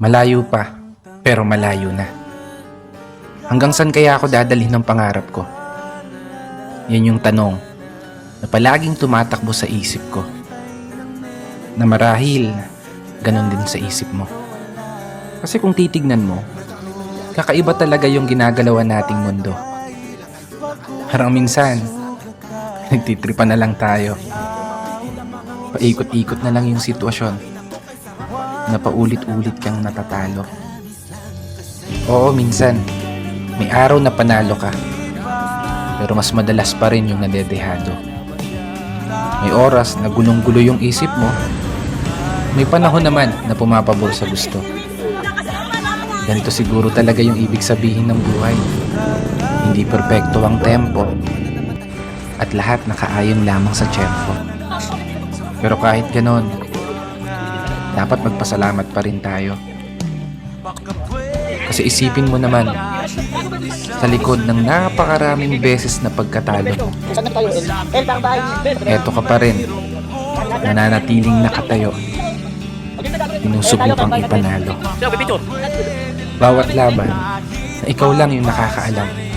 Malayo pa, pero malayo na. Hanggang saan kaya ako dadalhin ng pangarap ko? Yan yung tanong na palaging tumatakbo sa isip ko. Na marahil, ganon din sa isip mo. Kasi kung titignan mo, kakaiba talaga yung ginagalawan nating mundo. Parang minsan, nagtitripan na lang tayo. Paikot-ikot na lang yung sitwasyon na paulit-ulit kang natatalo. Oo, minsan, may araw na panalo ka. Pero mas madalas pa rin yung nadedehado. May oras na gulong-gulo yung isip mo. May panahon naman na pumapabor sa gusto. Ganito siguro talaga yung ibig sabihin ng buhay. Hindi perpekto ang tempo. At lahat nakaayon lamang sa tiyempo. Pero kahit ganon, dapat magpasalamat pa rin tayo. Kasi isipin mo naman, sa likod ng napakaraming beses na pagkatalo, eto ka pa rin, nananatiling nakatayo, sinusubukang ipanalo. Bawat laban, na ikaw lang yung nakakaalam